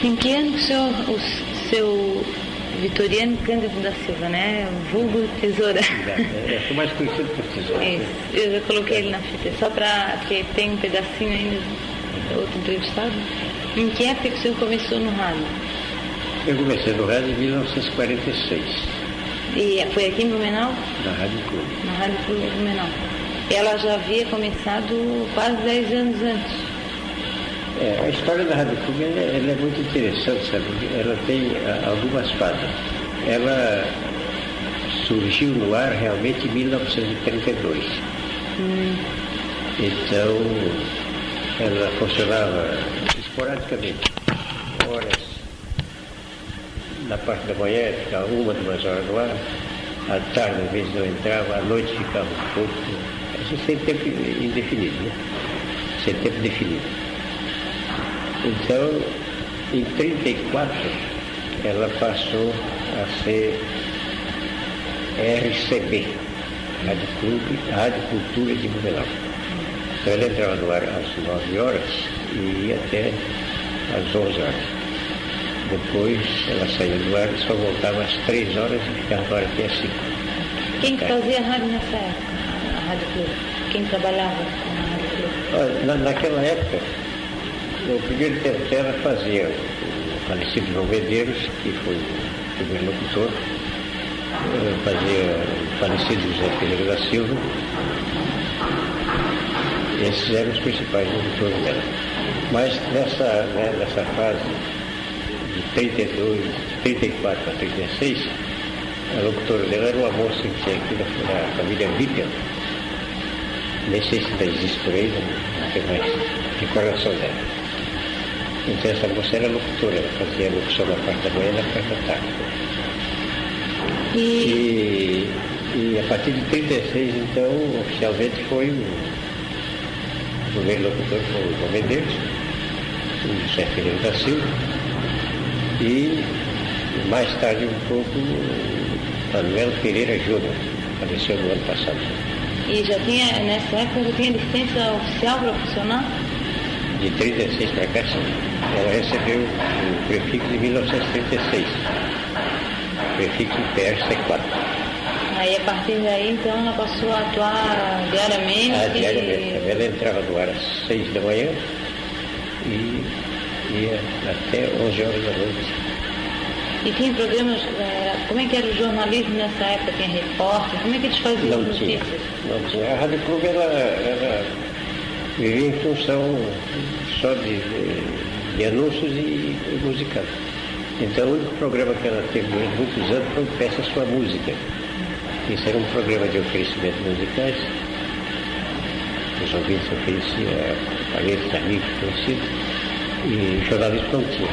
Em que ano o seu Vitoriano Cândido da Silva, né? Vulgo Tesoura. Eu sou mais conhecido por Tesoura. Isso. Eu já coloquei ele na fita, só porque tem um pedacinho ainda, outro entrevistado. Em que época que o senhor começou no rádio? Eu comecei no rádio em 1946. E foi aqui em Blumenau? Na Rádio Clube. Na Rádio Clube de Blumenau. Ela já havia começado quase 10 anos antes. A história da Rádio Clube ela é muito interessante, sabe? Ela tem algumas fases. Ela surgiu no ar realmente em 1932. Então, ela funcionava esporadicamente. Horas na parte da manhã, ficava 1, 2 horas no ar. À tarde, às vezes não entrava, à noite ficava um pouco. Isso sem tempo indefinido, né? Sem tempo definido. Então, em 1934, ela passou a ser RCB, Rádio Clube, Rádio Cultura de Blumenau. Então, ela entrava no ar às 9 horas e ia até às 11 horas. Depois, ela saía do ar e só voltava às 3 horas e ficava no ar até às 5. Quem que fazia a rádio nessa época, a Rádio Clube? Quem trabalhava na Rádio Clube? Naquela época, o primeiro tempo dela fazia o falecido João Medeiros, que foi o primeiro locutor, fazia o falecido José Pereira da Silva. Esses eram os principais locutores dela. Mas nessa fase de 34 a 36, a locutora dela era uma moça que tinha aqui da família Vitor. Nem sei se ainda existe por aí, não tem mais recordação dela. Então essa moça era locutora, ela fazia locução na parte da manhã e na parte da tarde. E a partir de 36, então, oficialmente foi o primeiro locutor foi o João Medeiros, o José Pereira da Silva, e mais tarde um pouco o Manuel Pereira Júnior, faleceu no ano passado. E já tinha, nessa época, já tinha licença oficial para funcionar? De 36 para cá, sim. Ela recebeu o prefixo de 1936, prefixo PRC4. Aí, a partir daí, então, ela passou a atuar diariamente? Diariamente. Ela entrava no ar às 6 da manhã e ia até 11 horas da noite. E tinha programas, como é que era o jornalismo nessa época? Tinha repórter? Como é que eles faziam as notícias? Não tinha. A Rádio Clube, ela vivia em função só de anúncios e musical. Então, o único programa que ela teve durante muitos anos foi Peça Sua Música. Isso era um programa de oferecimento musicais. Os ouvintes ofereciam parentes, amigos, conhecidos, e jornalismo não tinha.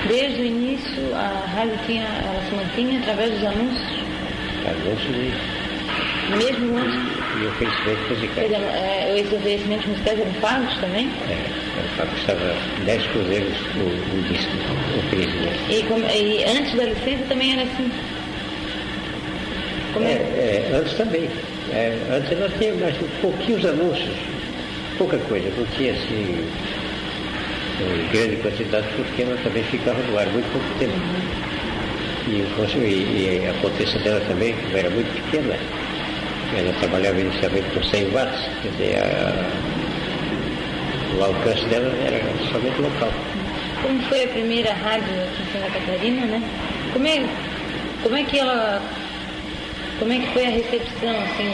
Desde o início, a rádio ela se mantinha através dos anúncios? Anúncios e mesmo antes? E oferecimentos musicais. Esses oferecimentos musicais eram pagos também? Custava 10 cruzeiros o disco, oferecimento. E antes da licença também era assim? Antes também. Antes ela tinha mais pouquinhos anúncios, pouca coisa, não tinha assim grande quantidade, porque ela também ficava no ar muito pouco tempo. E a potência dela também era muito pequena. Ela trabalhava inicialmente com 100 watts, quer dizer, o alcance dela era somente local. Como foi a primeira rádio aqui em Santa Catarina, né? Como é que foi a recepção, assim,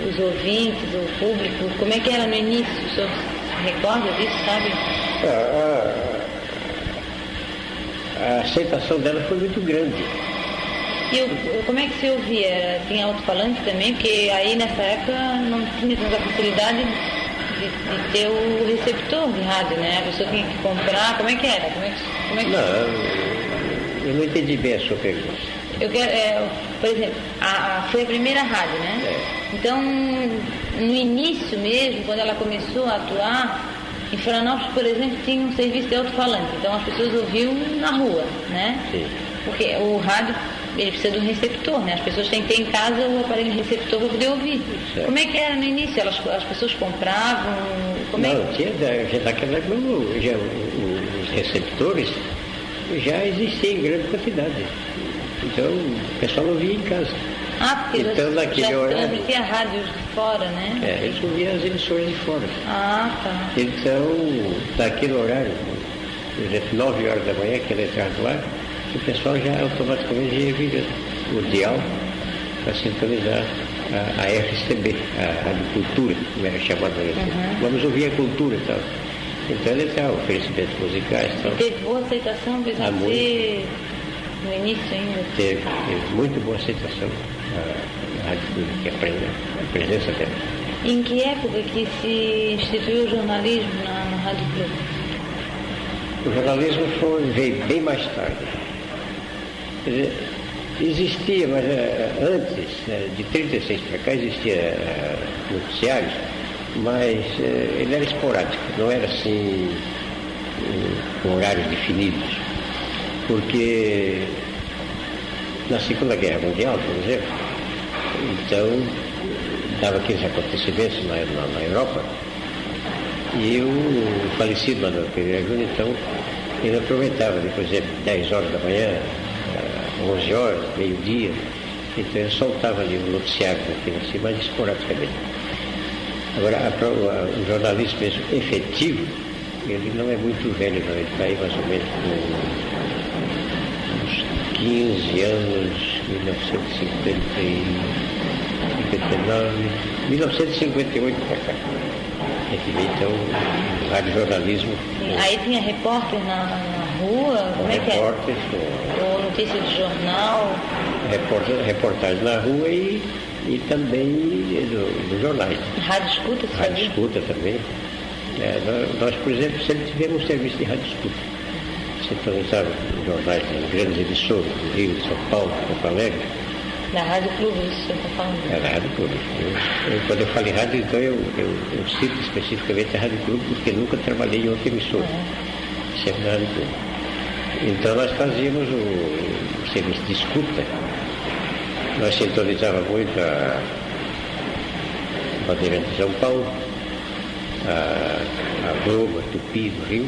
dos ouvintes, o público? Como é que era no início? O senhor se recorda disso, sabe? A aceitação dela foi muito grande. E como é que se ouvia? Tinha alto-falante também? Porque aí nessa época não tinha tanta facilidade de ter o receptor de rádio, né? A pessoa tinha que comprar. Como é que era? Não, eu não entendi bem a sua pergunta. Eu quero, por exemplo, foi a primeira rádio, né? Então, no início mesmo, quando ela começou a atuar, em Florianópolis, por exemplo, tinha um serviço de alto-falante. Então, as pessoas ouviam na rua, né? Sim. Porque o rádio, ele precisa de um receptor, né? As pessoas têm que ter em casa o aparelho receptor para poder ouvir. Certo. Como é que era no início? As pessoas compravam? Como Não, já naquela época os receptores já existiam em grande quantidade. Então o pessoal ouvia em casa. porque então, já naquele se horário, transmitia rádios de fora, né? eles ouviam as emissoras de fora. Tá. Então, naquele horário, por exemplo, 9 horas da manhã, que ele entrava no ar, o pessoal já automaticamente ia vir o dial para sintonizar a RCB, a Rádio Cultura, como era chamada. Vamos ouvir a cultura e tal. Então ele tem oferecimentos musicais e tal. Teve boa aceitação, apesar de ser no início ainda? Teve muito boa aceitação a Rádio Pública, a presença dela. Em que época que se instituiu o jornalismo na Rádio Clube? O jornalismo veio bem mais tarde. Quer dizer, existia, mas antes, de 36 para cá, existia noticiários, mas ele era esporádico, não era assim, com horários definidos. Porque na Segunda Guerra Mundial, por exemplo, então dava aqueles acontecimentos na Europa, e o falecido Manuel Pereira Júnior, então, ele aproveitava, por exemplo, 10 horas da manhã, 11 horas, meio-dia, então ele soltava ali o noticiário daquilo assim, mas esporadicamente. Agora, o jornalismo mesmo efetivo, ele não é muito velho, não, ele está aí mais ou menos com uns 15 anos, 1958 para cá. Então, o radiojornalismo. Aí tinha repórter na rua? Como é que é? Repórteres. Ou notícia de jornal? Reportagem na rua e também nos jornais. Rádio escuta, você Rádio escuta também. Nós, por exemplo, sempre tivemos um serviço de rádio escuta. Sintonizava jornais de grandes emissoras, do Rio, de São Paulo, de Porto Alegre. Na Rádio Clube, isso você está falando? Na Rádio Clube. Quando eu falo em rádio, então eu cito especificamente a Rádio Clube, porque nunca trabalhei em outra emissora. Sempre na Rádio Clube. Então nós fazíamos o serviço de escuta. Nós sintonizávamos muito a Bandeirante de São Paulo, a Globo, a Tupi do Rio,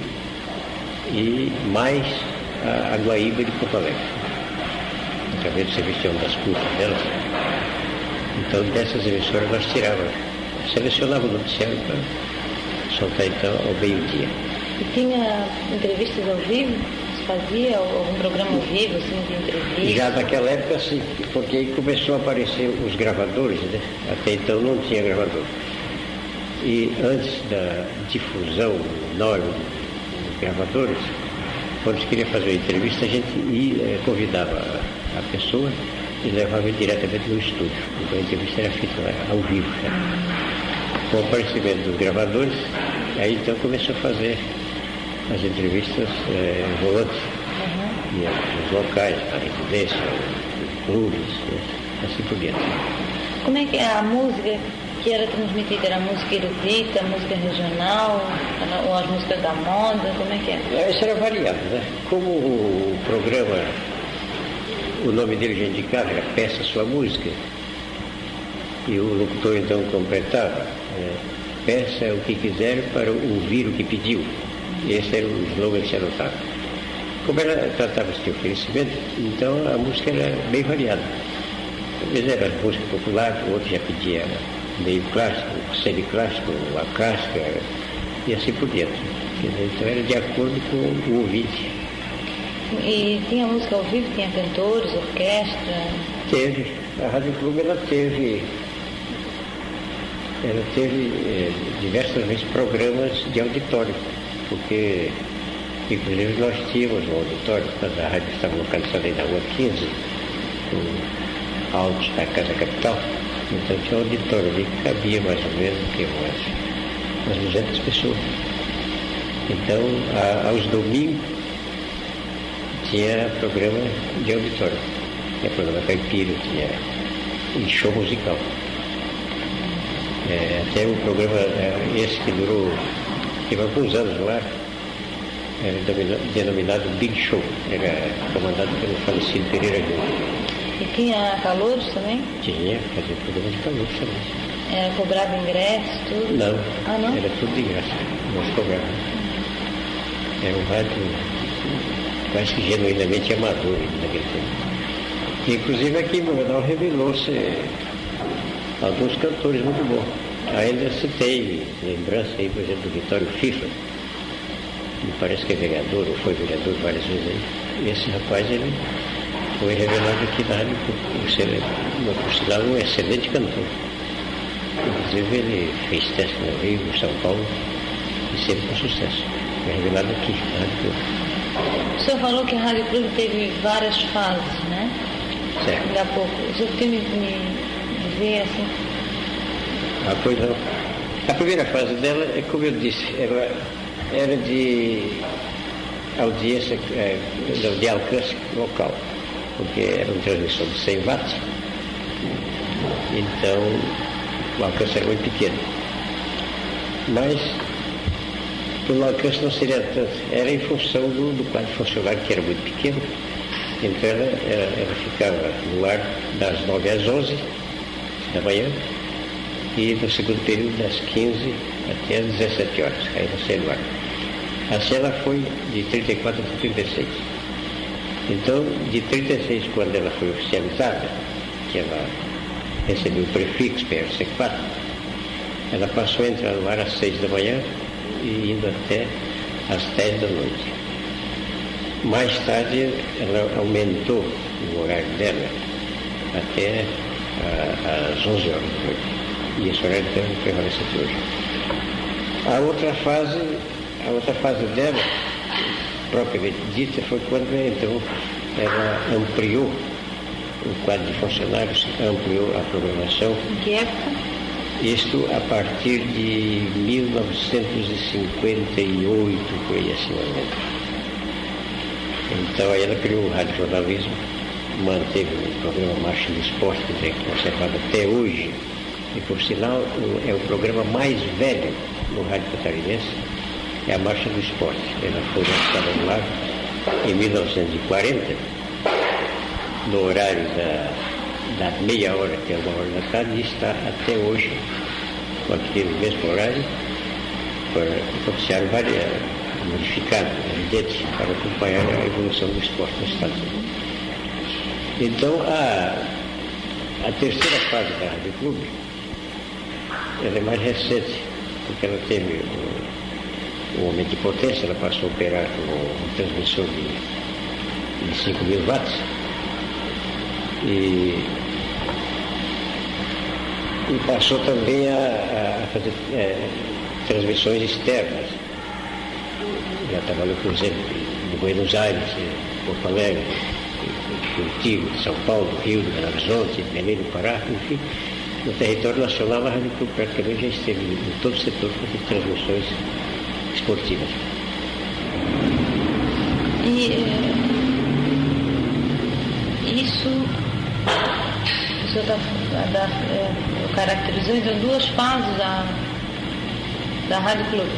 e mais a Guaíba de Porto Alegre, através do serviço de ondas curtas delas. Então, dessas emissoras nós selecionávamos o noticiário para soltar então ao meio-dia. E tinha entrevistas ao vivo? Se fazia algum programa ao vivo, assim, de entrevista? Já naquela época, sim, porque aí começou a aparecer os gravadores, né? Até então não tinha gravador. E antes da difusão enorme dos gravadores, quando se queria fazer uma entrevista, a gente convidava a pessoa e levava diretamente no estúdio. Então a entrevista era feita ao vivo. Né? Com o aparecimento dos gravadores, aí então começou a fazer as entrevistas volantes. Nos locais, na residência, nos clubes, assim por diante. Como é que a música que era transmitida? Era música erudita, música regional, ou as músicas da moda? Como é que é? Isso era variado, né? Como o programa, o nome dele já indicava, era Peça Sua Música, e o locutor então completava, peça o que quiser para ouvir o que pediu. Esse era o slogan que se anotava. Como ela tratava-se de oferecimento, então a música era bem variada. Às vezes era música popular, o outro já pedia meio clássico, semiclássico, a clássica, e assim por diante. Então era de acordo com o ouvinte. E tinha música ao vivo? Tinha cantores, orquestra? Teve. A Rádio Clube ela teve diversas vezes programas de auditório, porque inclusive nós tínhamos um auditório, quando a rádio estava localizada aí na Rua 15, altos da Casa Capital, então tinha um auditório ali que cabia mais ou menos umas 200 pessoas. Então, aos domingos, tinha programa de auditório, tinha programa caipira, tinha show musical. Até o programa, esse que durou, teve alguns anos no ar, era denominado Big Show, era comandado pelo falecido Pereira Júnior. E tinha calouros também? Tinha, fazia programa de calouros também. Era cobrado ingresso, tudo? Não, Ah, não? era tudo de graça, nós cobrávamos. Era um rádio quase que genuinamente amador naquele tempo. Inclusive aqui em Blumenau revelou-se alguns cantores muito bons. Ainda citei lembrança aí, por exemplo, do Vitório Fifa, me parece que é vereador, ou foi vereador várias vezes aí. E esse rapaz, ele foi revelado aqui na rádio, por sinal, um excelente cantor. Inclusive ele fez teste no Rio, em São Paulo, e sempre com sucesso. Foi revelado aqui, na Rádio Clube. O senhor falou que a Rádio Clube teve várias fases, né? Certo. Ainda há pouco. O senhor podia me dizer assim? Ah, pois não. A primeira fase dela, é como eu disse, era de audiência, de alcance local, porque era uma transmissão de 100 watts, então o alcance era muito pequeno. Mas o alcance não seria tanto, era em função do quadro funcionário, que era muito pequeno, então ela ficava no ar das 9 às 11 da manhã, e no segundo período das 15 até às 17 horas, aí não saía do ar. Assim ela foi de 34 a 36. Então, de 36, quando ela foi oficializada, que ela recebeu o prefixo PRC4, ela passou a entrar no ar às 6 da manhã e indo até às 10 da noite. Mais tarde, ela aumentou o horário dela até às 11 horas da noite. E esse horário então permanece até hoje. A outra fase dela, propriamente dita, foi quando então ela ampliou o quadro de funcionários, ampliou a programação. Em que época? Isto a partir de 1958, foi assim mais ou menos. Então aí ela criou o rádio jornalismo, manteve o programa Marcha do Esporte, que é conservado até hoje. E, por sinal, é o programa mais velho no rádio catarinense, é a Marcha do Esporte. Ela foi lançada no ar em 1940, no horário da meia hora até 1h da tarde, e está até hoje, com aquele mesmo horário, noticiário modificado, evidente, para acompanhar a evolução do esporte no Estado. Então, a terceira fase da Rádio Clube, ela é mais recente, porque ela teve o aumento de potência, ela passou a operar com um transmissor de 5.000 watts e passou também a fazer transmissões externas. Já trabalhou, por exemplo, em Buenos Aires, Porto Alegre, Curitiba, São Paulo, Rio, Belo Horizonte, Belém do Pará, enfim. No território nacional, a Rádio Clube praticamente já esteve em todo o setor fazendo transmissões esportivas. E isso, o senhor caracterizou então duas fases da Rádio Clube?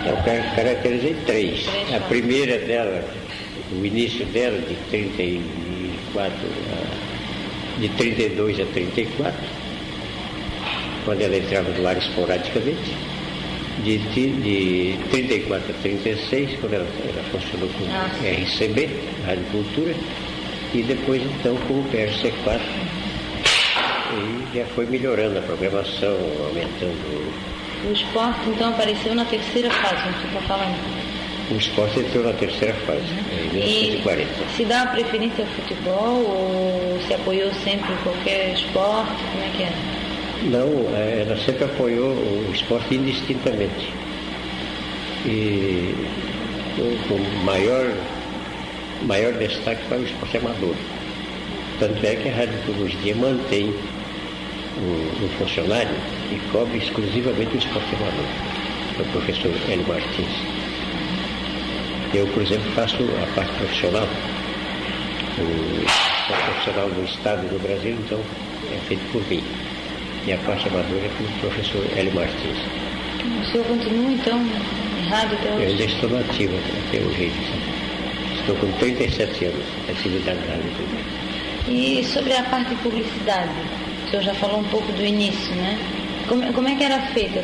Eu caracterizei três. A primeira dela, o início dela, de 32 a 34, quando ela entrava no ar esporadicamente, de 34 a 36, quando ela funcionou com RCB, Rádio Cultura, e depois então com o PRC4, e já foi melhorando a programação, aumentando. O esporte então apareceu na terceira fase, como você está falando? O esporte entrou na terceira fase, em 1940. E se dá a preferência ao futebol ou se apoiou sempre em qualquer esporte? Como é que é? Não, ela sempre apoiou o esporte indistintamente. E o maior destaque para o esporte amador. Tanto é que a Rádio Clube hoje em dia mantém um funcionário e cobre exclusivamente o esporte amador, o professor Hélio Martins. Eu, por exemplo, faço a parte profissional, o esporte profissional do Estado e do Brasil, então é feito por mim. E a parte amadora é pelo professor Hélio Martins. O senhor continua, então, em rádio até hoje? Eu ainda estou nativo até hoje. Estou com 37 anos de atividade na rádio. E sobre a parte de publicidade, o senhor já falou um pouco do início, né? Como é que era feita?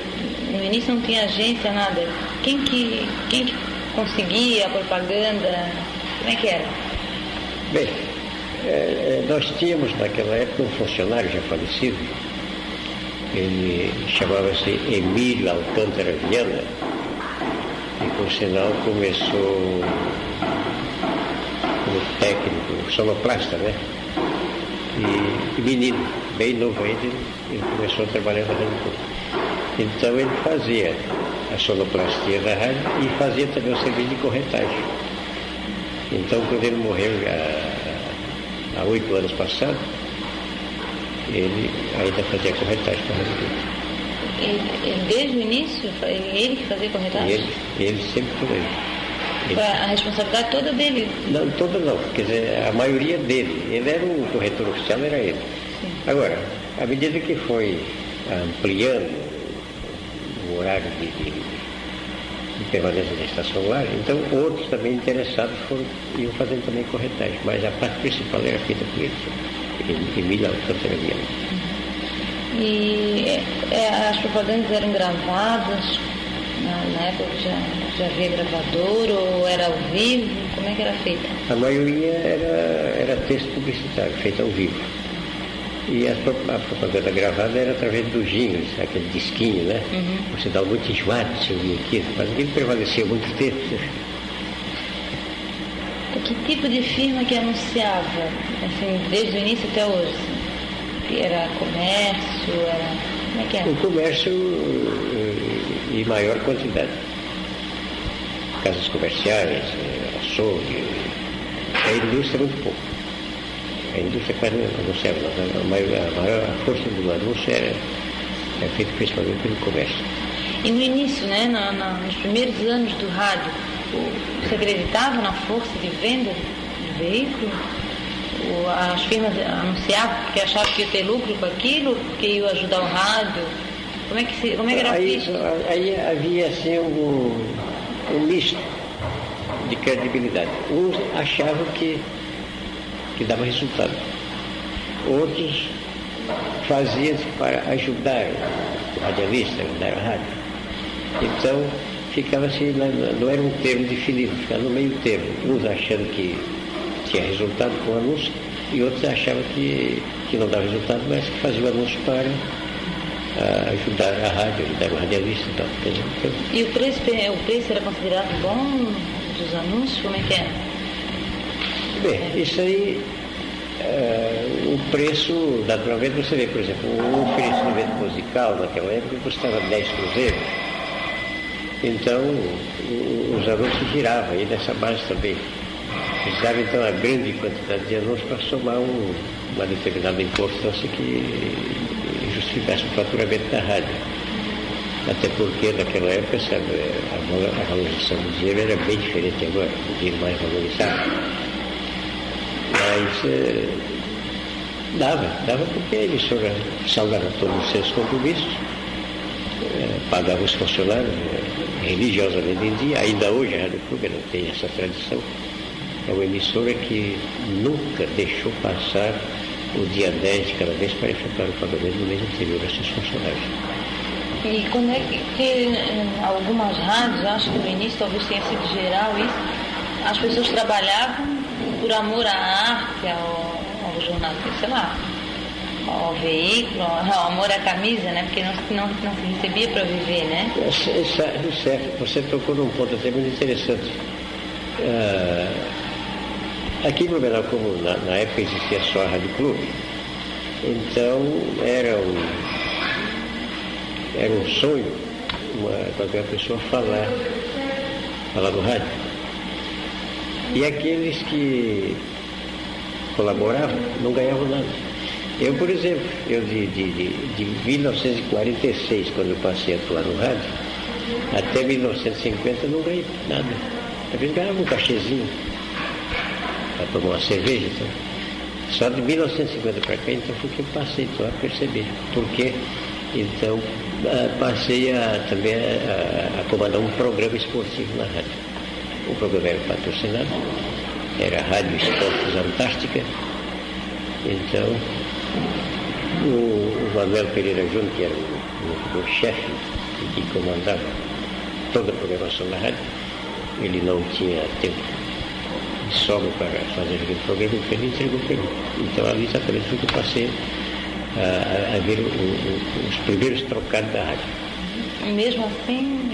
No início não tinha agência, nada. Quem que conseguia a propaganda? Como é que era? Bem, nós tínhamos naquela época um funcionário já falecido, ele chamava-se Emílio Alcântara Viana, e por sinal começou como técnico, sonoplasta, né? E menino, bem novo ainda, ele começou a trabalhar na Rádio Clube. Então ele fazia a sonoplastia da rádio e fazia também o serviço de corretagem. Então quando ele morreu há 8 anos passados, ele ainda fazia corretagem para a Rádio Clube. Ele desde o início, ele que fazia corretagem? Ele sempre foi ele. A responsabilidade toda dele? Não, toda não, quer dizer, a maioria dele. Ele era o corretor oficial, era ele. Sim. Agora, à medida que foi ampliando o horário de permanência da estação lá, então outros também interessados iam fazendo também corretagem, mas a parte principal era feita por ele, Emílio Alcântara Viana. E as propagandas eram gravadas? Na época já havia gravador ou era ao vivo? Como é que era feita? A maioria era texto publicitário, feito ao vivo. E a propaganda gravada era através do jingles, aquele disquinho, né? Uhum. Você dá muito enjoado se ouvir aquilo, mas aquilo prevalecia muito tempo. Que tipo de firma que anunciava, assim, desde o início até hoje? Era comércio? Como é que era? O comércio em maior quantidade. Casas comerciais, açougue, a indústria muito pouco. A indústria quase não anunciava, a força do anúncio era feita principalmente pelo comércio. E no início, né, nos primeiros anos do rádio, você acreditava na força de venda do veículo? As firmas anunciavam porque achavam que ia ter lucro com aquilo, porque ia ajudar o rádio? Como é que era visto? Aí havia assim um misto de credibilidade. Uns achavam que dava resultado. Outros faziam-se para ajudar o radialista, ajudar a rádio. Então, ficava assim, não era um termo definido, ficava no meio termo. Uns achando que tinha resultado com o anúncio e outros achavam que não dava resultado, mas que fazia o anúncio para ajudar a rádio, ajudar o radialista e tal. Então, e o preço era considerado bom dos anúncios? Como é que é? Bem, isso aí, o preço, naturalmente, você vê, por exemplo, um oferecimento musical naquela época custava 10 cruzeiros. Então, os anúncios giravam, e nessa base também. Precisava, então, uma grande quantidade de anúncios para somar uma determinada importância que justificasse o faturamento da rádio. Até porque, naquela época, sabe, a valorização do dinheiro era bem diferente agora, o dinheiro mais valorizado. Mas dava porque a emissora salgava todos os seus compromissos, pagava os funcionários religiosamente em dia. Ainda hoje a Rádio Clube não tem essa tradição. É uma emissora que nunca deixou passar o dia 10 de cada mês para efetuar o pagamento do mês anterior a seus funcionários. E quando é que algumas rádios, acho que no início talvez tenha sido geral isso, as pessoas trabalhavam por amor à arte, ao jornal, sei lá, ao veículo, ao amor à camisa, né? Porque não se recebia para viver, né? Certo, você tocou num ponto até muito interessante. Aqui em Blumenau, como na época existia só a Rádio Clube, então era um sonho qualquer pessoa falar no rádio. E aqueles que colaboravam não ganhavam nada. Eu, por exemplo, de 1946, quando eu passei a atuar no rádio, até 1950 não ganhei nada. Às vezes ganhava um cachezinho para tomar uma cerveja. Então. Só de 1950 para cá, então, foi que eu passei então, a perceber. Porque, então, passei também a comandar um programa esportivo na rádio. O programa era patrocinado, era a Rádio Esportes Antártica. Então, O Manuel Pereira Júnior, que era o chefe que comandava toda a programação da rádio, ele não tinha tempo de sobra para fazer aquele programa, ele entregou para mim. Então ali exatamente foi que eu passei a ver os primeiros trocados da rádio. Mesmo assim,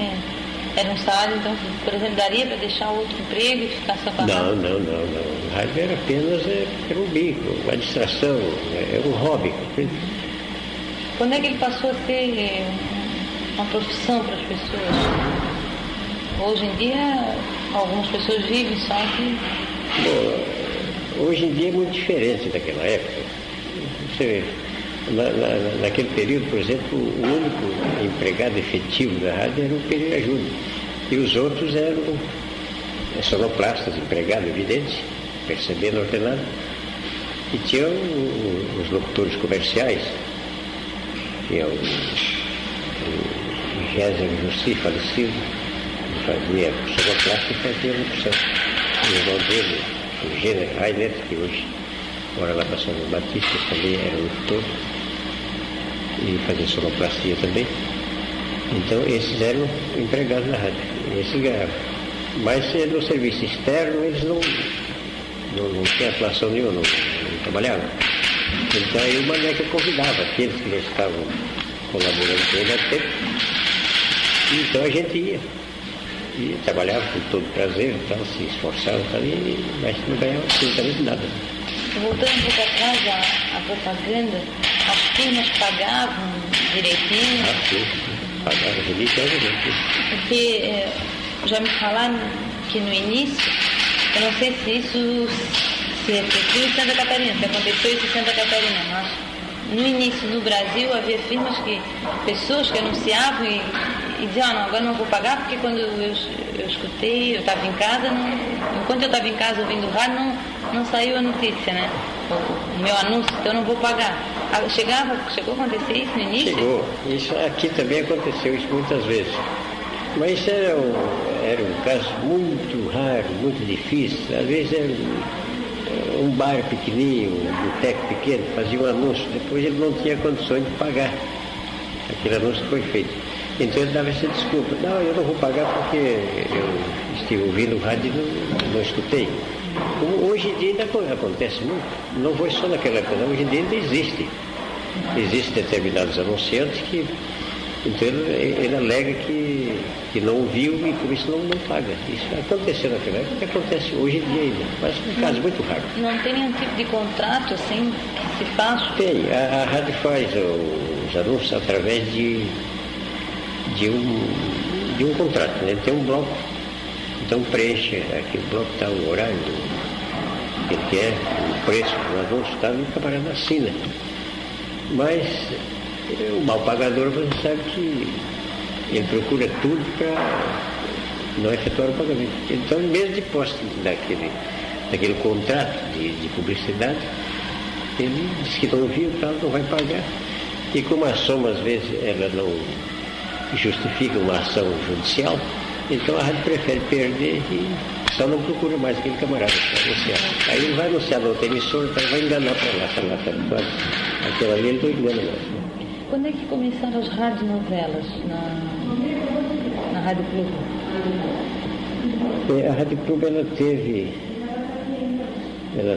era um salário, então, por exemplo, daria para deixar outro emprego e ficar só com a rádio? Não. A rádio era apenas um bico, uma distração, era um hobby. Quando é que ele passou a ser uma profissão para as pessoas? Hoje em dia, algumas pessoas vivem só que... Bom, hoje em dia é muito diferente daquela época. Você vê, naquele período, por exemplo, o único empregado efetivo da rádio era o Pereira Júnior. E os outros eram sonoplastas, empregados, evidente, percebendo ordenado. E tinham os locutores comerciais, tinha o Géser Jussi, falecido, que fazia sonoplasta e fazia locução. O irmão dele, o Gêner Rainer, que hoje mora lá para São Batista, também era locutor e fazia sonoplastia também. Então esses eram empregados na rádio, esses ganhavam. Mas no serviço externo eles não tinham atuação nenhuma, não trabalhavam. Então aí o Maneca convidava aqueles que já estavam colaborando com ele há tempo. Então a gente ia. E trabalhava com todo prazer, então, se esforçava, mas não ganhava absolutamente nada. Voltando um pouco atrás à propaganda, as firmas pagavam direitinho? Sim, pagavam religiosamente. Porque já me falaram que no início, eu não sei se isso se refletiu em Santa Catarina, se aconteceu isso em Santa Catarina, mas no início no Brasil havia firmas pessoas que anunciavam e diziam, não, agora não vou pagar porque quando eu escutei, eu estava em casa, enquanto eu estava em casa ouvindo o rádio, não saiu a notícia, né? O meu anúncio, então eu não vou pagar. Chegou a acontecer isso no início? Chegou. Isso aqui também aconteceu isso muitas vezes. Mas isso era um caso muito raro, muito difícil. Às vezes era um bar pequenininho, um boteco pequeno, fazia um anúncio, depois ele não tinha condições de pagar aquele anúncio que foi feito. Então ele dava essa desculpa, não, eu não vou pagar porque eu estive ouvindo o rádio e não escutei. Hoje em dia ainda acontece muito, não foi só naquela época, hoje em dia ainda existe. Existem determinados anunciantes que, então ele alega que não ouviu e por isso não paga. Isso aconteceu naquela época e acontece hoje em dia ainda, mas é um caso muito raro. Não tem nenhum tipo de contrato assim que se faz? Tem, a rádio faz os anúncios através de um contrato, né? Tem um bloco, então preenche aqui o bloco, está o horário que ele quer, o preço do anúncio, tá, e o camarada assina. Mas o mal pagador, você sabe que ele procura tudo para não efetuar o pagamento. Então, mesmo de posse daquele contrato de publicidade, ele diz que não viu, não vai pagar. E como a soma, às vezes, ela não justifica uma ação judicial, então a rádio prefere perder e só não procura mais aquele camarada para anunciar. Aí ele vai anunciar na outra emissora, então vai enganar para lá, aquela ali ele não engana mais. Né? Quando é que começaram as radionovelas na Rádio Clube? A Rádio Clube ela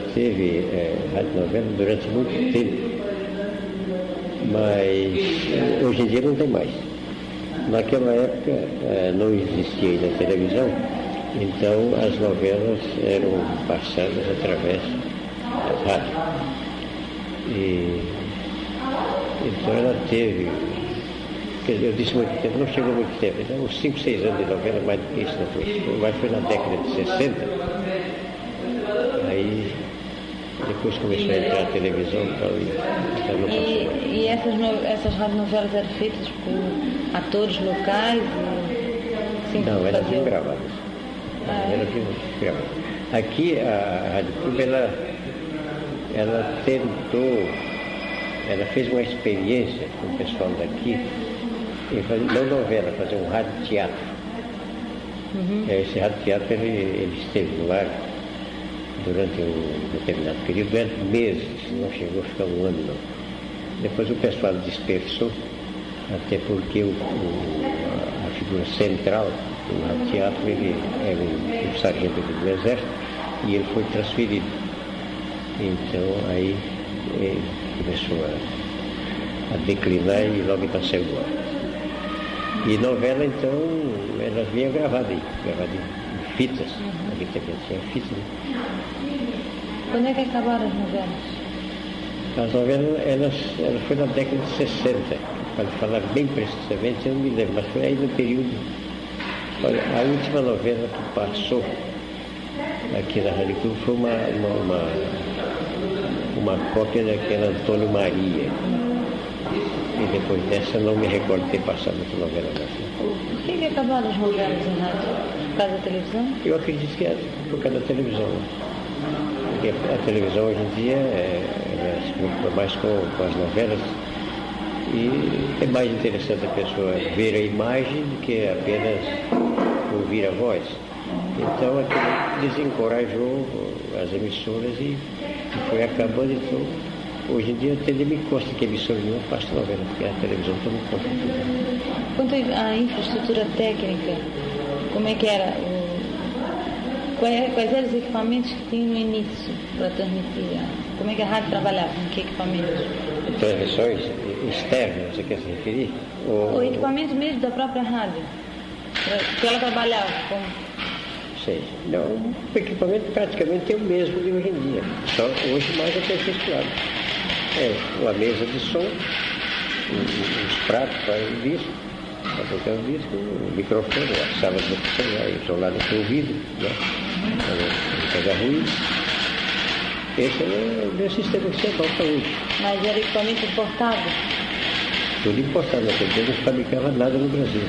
teve radionovela durante muito tempo, mas hoje em dia não tem mais. Naquela época não existia ainda a televisão, então as novelas eram passadas através das rádios. Então ela teve, eu disse muito tempo, não chegou muito tempo, então uns 5, 6 anos de novela, mais do que isso depois. Mas foi na década de 60, aí depois começou a entrar a televisão e tal, não passou. E essas radionovelas eram feitas por atores locais? Não, elas eram gravadas. Elas eram gravadas. Aqui a Rádio Clube, ela tentou, ela fez uma experiência com o pessoal daqui, não novela, fazer um rádio-teatro. Uhum. Esse rádio-teatro ele esteve no ar durante um determinado período, durante meses, não chegou a ficar um ano não. Depois o pessoal dispersou, até porque a figura central do teatro, ele era um sargento do Exército, e ele foi transferido. Então aí ele começou a declinar e logo então saiu do ar. E novela, então, elas vinham gravadas em fitas. Ali também tinha fitas, né? Quando é que acabaram as novelas? As novelas, elas foi na década de 60. Para falar bem precisamente, eu não me lembro, mas foi aí no período. Olha, a última novela que passou aqui na Rádio Clube foi uma cópia daquela Antônio Maria. E depois dessa não me recordo de ter passado outra novela dessa. Por que acabaram as novelas em rádio? Por causa da televisão? Eu acredito que é por causa da televisão. Porque a televisão hoje em dia ela se preocupa mais com as novelas e é mais interessante a pessoa ver a imagem do que apenas ouvir a voz. Então aquilo desencorajou as emissoras e foi acabando. Então, hoje em dia até me consta que a emissora nenhuma passa novela, porque a televisão toma conta de tudo. Quanto à infraestrutura técnica, como é que era? Quais eram os equipamentos que tinham no início para transmitir? Como é que a rádio trabalhava? Com que equipamentos? Transmissões externas, você quer se referir? O equipamento mesmo da própria rádio, que ela trabalhava com... Sei. Não, o equipamento praticamente é o mesmo de hoje em dia, só hoje mais aperfeiçoado. Uma mesa de som, os pratos para o disco, para tocar o disco, o microfone, a sala de opção, isolada com o vidro, né? Para não pegar ruído. Esse é o meu sistema que você volta hoje. Mas era equipamento importado? Tudo importado, naquele não fabricava nada no Brasil.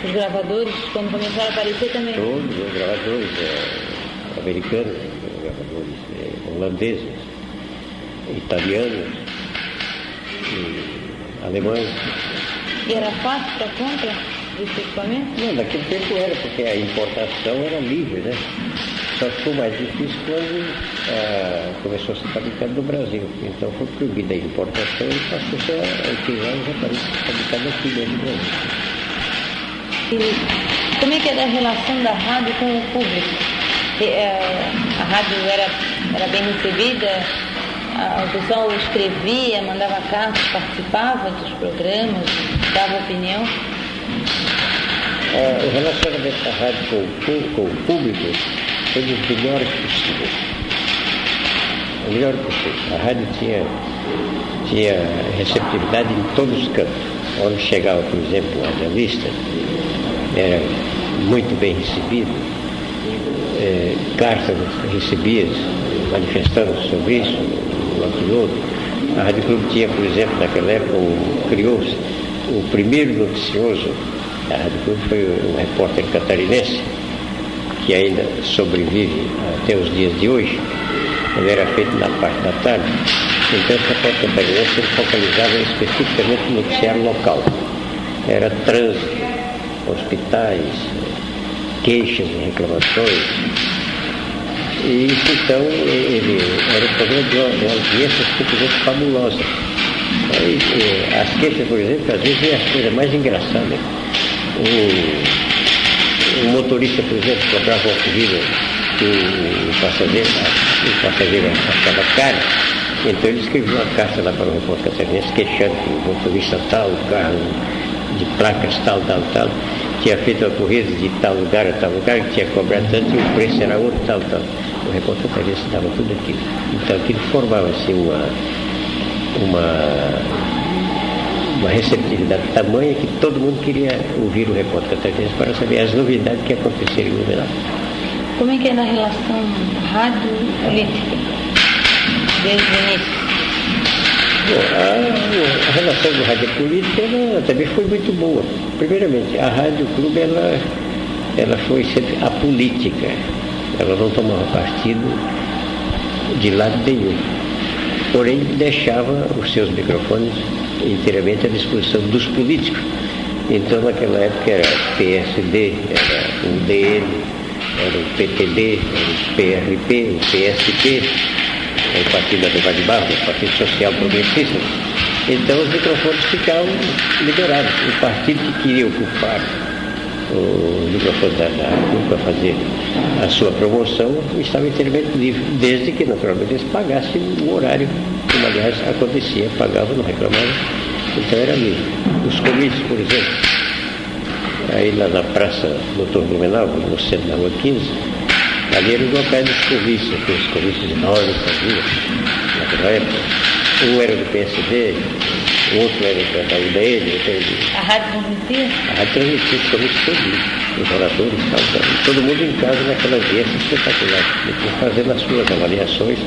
Os gravadores, quando começaram a aparecer também? Todos os gravadores americanos, gravadores holandeses, italianos, alemães. E era fácil para compra desse equipamento? Não, naquele tempo era, porque a importação era livre, né? Só ficou mais difícil quando começou a ser fabricado no Brasil. Então foi proibida a importação e passou-se a utilizar os aparelhos fabricados aqui dentro do Brasil. E como é que era a relação da rádio com o público? A rádio era bem recebida? O pessoal escrevia, mandava cartas, participava dos programas, dava opinião? O relacionamento da rádio com o público foi dos melhores possíveis. O melhor possível. A rádio tinha receptividade em todos os campos. Quando chegava, por exemplo, a revista, era muito bem recebido. Cartas recebidas manifestando sobre isso, aquilo outro. A Rádio Clube tinha, por exemplo, naquela época, criou-se o primeiro noticioso da Rádio Clube, foi um repórter catarinense, que ainda sobrevive até os dias de hoje. Ele era feito na parte da tarde. Então, esse repórter catarinense ele focalizava especificamente no noticiário local. Era trânsito, hospitais, queixas e reclamações. E então ele era um programa de uma audiência simplesmente fabulosa. As queixas, por exemplo, às vezes é a coisa mais engraçada. O motorista, por exemplo, cobrava uma corrida que o passageiro achava cara, então ele escreveu uma carta lá para o repórter catarinense queixando que o motorista tal, o carro de placas tal, tinha feito a corrida de tal lugar a tal lugar, que tinha cobrado tanto e o preço era outro, tal. O repórter catarinense dava tudo aquilo. Então aquilo formava assim uma receptividade tamanha que todo mundo queria ouvir o repórter catarinense para saber as novidades que aconteceram no verão. Como é que era a relação rádio-política desde o início? Bom, a relação do rádio política também foi muito boa. Primeiramente, a Rádio Clube ela foi sempre apolítica. Ela não tomava partido de lado nenhum. Porém, deixava os seus microfones inteiramente à disposição dos políticos. Então, naquela época era PSD, era o UDN, era o PTB, era o PRP, o PSP, o Partido Ademar de Barros, o Partido Social Progressista. Então os microfones ficavam liberados. O partido que queria ocupar o microfone da CUT para fazer a sua promoção estava inteiramente livre, desde que naturalmente eles pagassem o horário, como aliás acontecia, pagavam, não reclamavam, então era livre. Os comícios, por exemplo, aí lá na Praça Doutor Blumenau, no centro da Rua 15, ali era o local dos comícios, aqueles comícios enormes que havia naquela época. Um era do PSD, o outro era da UDN, outro era A rádio transmitia? A rádio transmitia os comícios todos, os oradores, todo mundo em casa naquela audiência espetacular, depois fazendo as suas avaliações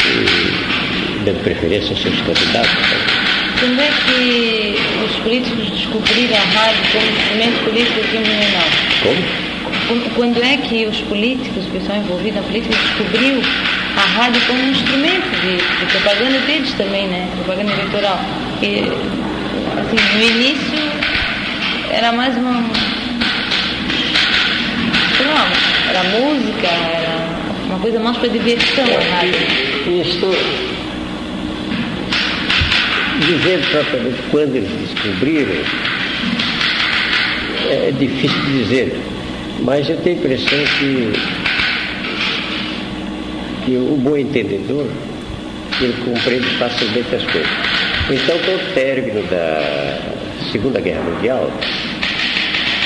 e dando preferência aos seus candidatos. Quando é que os políticos descobriram a rádio como instrumento político aqui em Blumenau? Como? Quando é que os políticos, o pessoal envolvido na política, descobriu a rádio como um instrumento de propaganda deles também, né? Propaganda eleitoral. E, assim, no início era mais sei lá, era música, era uma coisa mais para diversão a rádio. Isso, dizendo propriamente quando eles descobriram, é difícil de dizer. Mas eu tenho a impressão que o bom entendedor, ele compreende facilmente as coisas. Então, com o término da Segunda Guerra Mundial,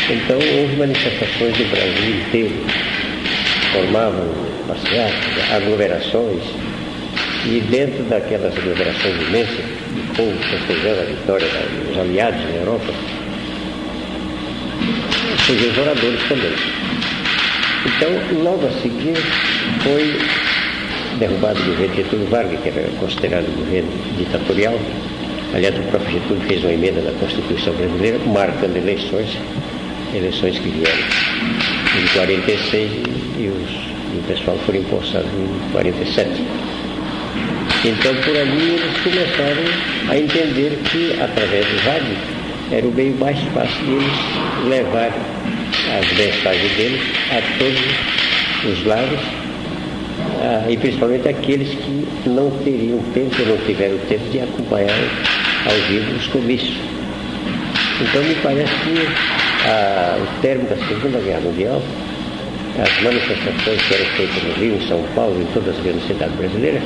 então houve manifestações do Brasil inteiro, formavam passeatas, aglomerações, e dentro daquelas aglomerações imensas, de povo festejando a vitória dos aliados na Europa, surgiram os oradores também. Então, logo a seguir, foi derrubado o governo Getúlio Vargas, que era considerado um governo ditatorial. Aliás, o próprio Getúlio fez uma emenda na Constituição brasileira, marcando eleições que vieram em 46 e o pessoal foi empossado em 47. Então, por ali, eles começaram a entender que, através do rádio, era o meio mais fácil de eles levar as mensagens deles a todos os lados, e principalmente aqueles que não teriam tempo, ou não tiveram tempo de acompanhar ao vivo os comícios. Então me parece que o término da Segunda Guerra Mundial, as manifestações que eram feitas no Rio, em São Paulo, em todas as grandes cidades brasileiras,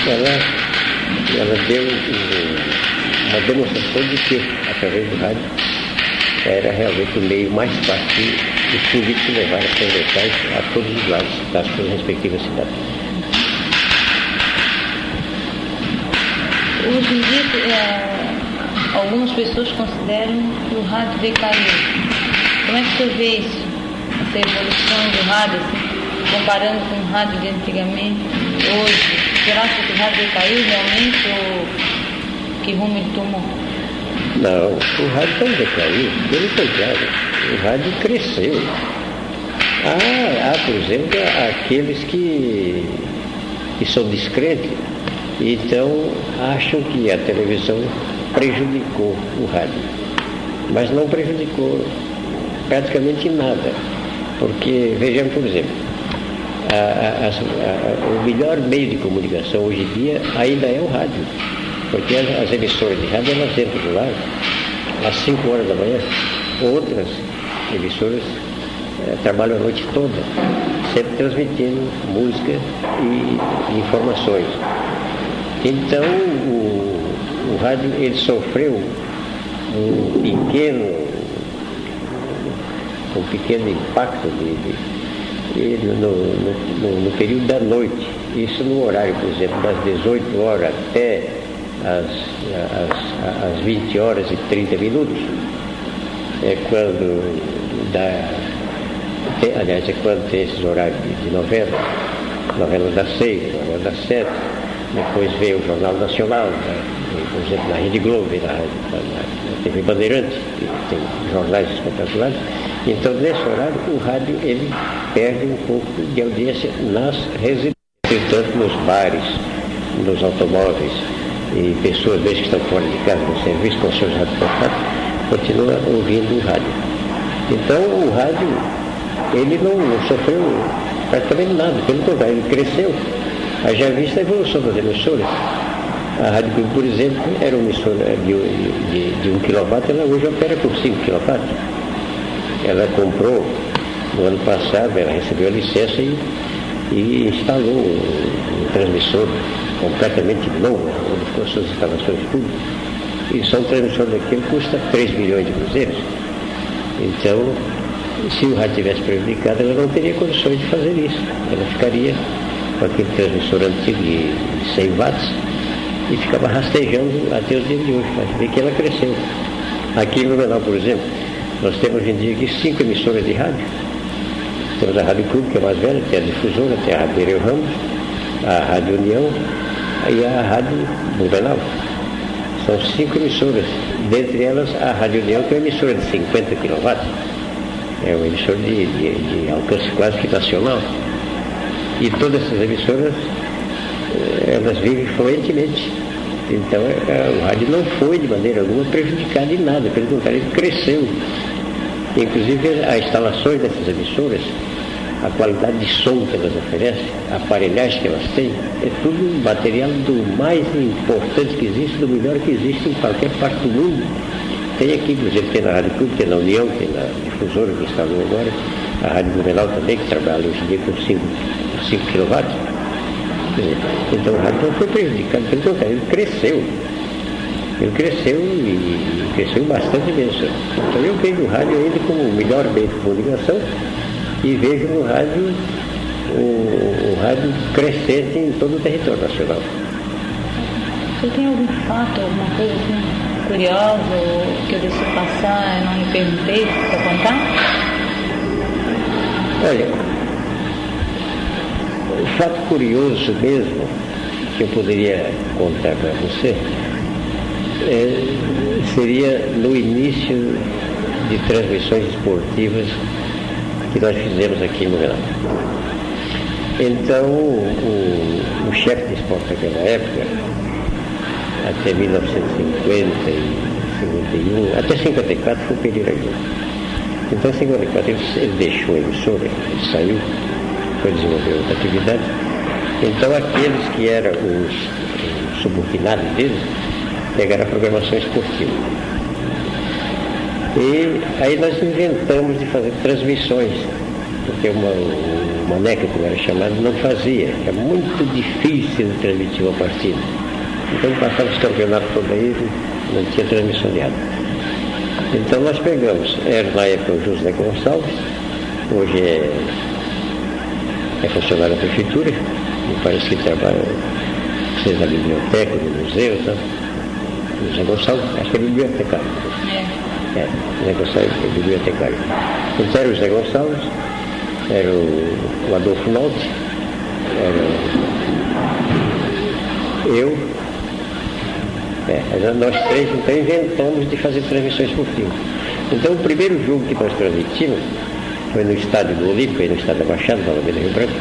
ela deu uma demonstração de que, através do rádio, era realmente o meio mais fácil dos políticos levar as suas mensagens a todos os lados das suas respectivas cidades. Hoje em dia, algumas pessoas consideram que o rádio decaiu. Como é que você vê isso? Essa evolução do rádio, assim, comparando com o rádio de antigamente, hoje? Você acha que o rádio decaiu realmente ou que rumo ele tomou? Não, o rádio não decaiu, pelo contrário, o rádio cresceu. Há, por exemplo, aqueles que são descrentes, então acham que a televisão prejudicou o rádio. Mas não prejudicou praticamente nada, porque, vejamos, por exemplo, o melhor meio de comunicação hoje em dia ainda é o rádio. Porque as emissoras de rádio, elas entram lá às 5 horas da manhã. Outras emissoras trabalham a noite toda, sempre transmitindo música e informações. Então, o rádio, ele sofreu um pequeno impacto no período da noite. Isso no horário, por exemplo, das 18 horas até às 20 horas e 30 minutos, é quando tem esses horários de novela das 6, novela das 7, depois vem o Jornal Nacional, né? Por exemplo, na Rede Globo, na TV Bandeirantes, que tem jornais espetaculares. Então, nesse horário, o rádio ele perde um pouco de audiência nas residências, tanto nos bares, nos automóveis, e pessoas, desde que estão fora de casa, no serviço, com seus rádios portáteis, continuam ouvindo o rádio. Então, o rádio, ele não sofreu praticamente nada, pelo contrário, ele cresceu. Já vista a evolução das emissoras. A Rádio Clube, por exemplo, era uma emissora de 1 kW, ela hoje opera com 5 kW. Ela comprou, no ano passado, ela recebeu a licença e instalou um transmissor completamente novo, com suas instalações tudo. E só um transmissor daquele custa 3 milhões de cruzeiros. Então, se o rádio tivesse prejudicado, ela não teria condições de fazer isso. Ela ficaria com aquele transmissor antigo de 100 watts e ficava rastejando até os dias de hoje. Mas vê que ela cresceu. Aqui no Blumenau, por exemplo, nós temos hoje em dia aqui 5 emissoras de rádio. Temos a Rádio Clube, que é mais velha, tem a Difusora, tem a Rádio Nereu Ramos, a Rádio União e a Rádio Blumenau. São 5 emissoras. Dentre elas, a Rádio União, que é uma emissora de 50 kW. É uma emissora de alcance quase que nacional. E todas essas emissoras, elas vivem fluentemente. Então, o rádio não foi, de maneira alguma, prejudicado em nada. Pelo contrário, ele cresceu. Inclusive, as instalações dessas emissoras, a qualidade de som que elas oferecem, a aparelhagem que elas têm, é tudo material do mais importante que existe, do melhor que existe em qualquer parte do mundo. Tem aqui, por exemplo, tem na Rádio Clube, tem na União, tem na Difusora que instalou agora, a Rádio Blumenau também, que trabalha hoje em dia com 5 kW. Então o rádio não foi prejudicado, pelo contrário, ele cresceu. Ele cresceu e cresceu bastante mesmo. Então eu vejo o rádio ainda como o melhor meio de comunicação e vejo no rádio o rádio crescente em todo o território nacional. Você tem algum fato, alguma coisa assim curiosa ou que eu deixei passar e não me perguntei para contar? Olha, o fato curioso mesmo que eu poderia contar para você seria no início de transmissões esportivas que nós fizemos aqui no Blumenau. Então, o chefe de esporte naquela época, até 1950 e 51, até 54 foi o Pereira Aguiar. Então, em 54 ele deixou a emissora, ele saiu, foi desenvolver outra atividade. Então, aqueles que eram os subordinados deles, pegaram a programação esportiva. E aí nós inventamos de fazer transmissões, porque o Maneca, como era chamado, não fazia. É muito difícil de transmitir uma partida. Então passava os campeonatos todo aí, não tinha transmissão de rádio. Então nós pegamos, era na época o José Gonçalves, hoje é funcionário da prefeitura, me parece que trabalha na biblioteca, no museu, tá? José Gonçalves, acho que é bibliotecário. José Gonçalves é bibliotecário. Então era o José Gonçalves, era o Adolfo Nolte, era eu, nós três então inventamos de fazer transmissões esportivas. Então o primeiro jogo que nós transmitimos foi no estádio do Olímpico, aí no estádio da Baixada, na Alameda Rio Branco.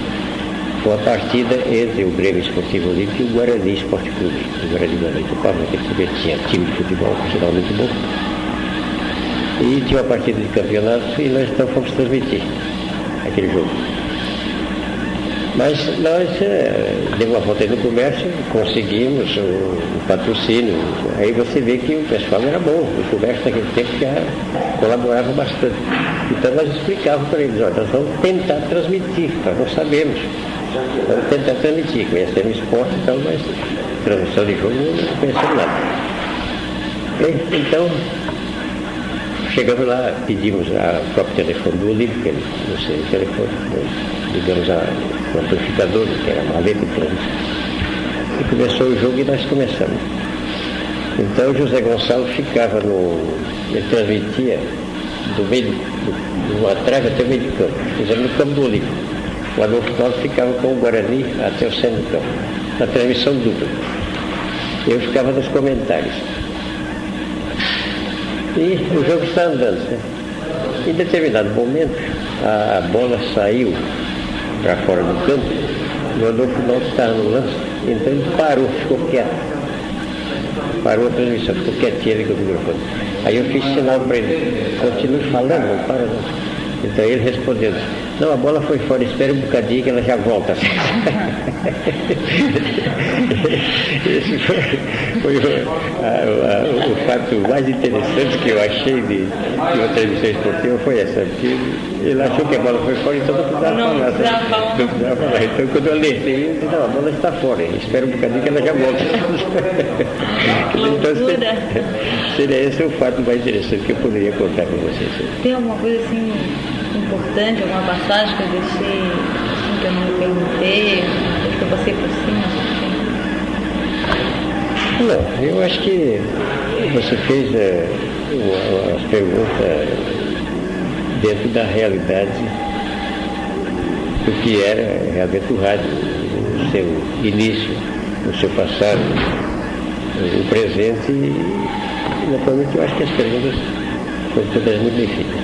Foi a partida entre o Grêmio Esportivo Olímpico e o Guarani Esporte Clube. O Guarani da Itupava, naquele tinha time de futebol, profissional muito bom. E tinha uma partida de campeonato e nós então fomos transmitir aquele jogo. Mas nós demos uma volta aí no comércio, conseguimos o patrocínio. Aí você vê que o pessoal era bom, o comércio naquele tempo já colaborava bastante. Então nós explicávamos para eles, olha, nós vamos tentar transmitir, nós não sabemos. Vamos tentar transmitir, conhecemos esporte, então, mas transmissão de jogo não conhecemos nada. Então, chegamos lá, pedimos o próprio telefone do Olímpico, não sei o telefone, ligamos o amplificador, que era a maleta de transmissão. E começou o jogo e nós começamos. Então o José Gonçalves ficava ele transmitia do meio do atrás até o meio de campo, fizemos no campo do Olímpico. O Adolfo Nolte ficava com o Guarani até o centro do campo, na transmissão dupla. Eu ficava nos comentários. E o jogo está andando, né? Em determinado momento, a bola saiu para fora do campo, e o Adolfo Nolte estava no lance, então ele parou, ficou quieto. Parou a transmissão, ficou quietinho ali com o microfone. Aí eu fiz sinal para ele, continue falando, não para não. Então ele respondeu, Não, a bola foi fora, espera um bocadinho que ela já volta. Esse foi o fato mais interessante que eu achei de uma transmissão esportiva, foi essa, porque ele achou que a bola foi fora, então não precisava falar. Então quando eu alertei, ele disse, não, a bola está fora, espera um bocadinho que ela já volta. Então seria esse o fato mais interessante que eu poderia contar com vocês. Tem alguma coisa assim importante, alguma passagem que eu deixei, assim, que eu não me perguntei, que eu passei por cima? Não, eu acho que você fez as perguntas dentro da realidade do que era realmente o rádio, o seu início, o seu passado, o presente, e naturalmente eu acho que as perguntas foram todas muito bem feitas.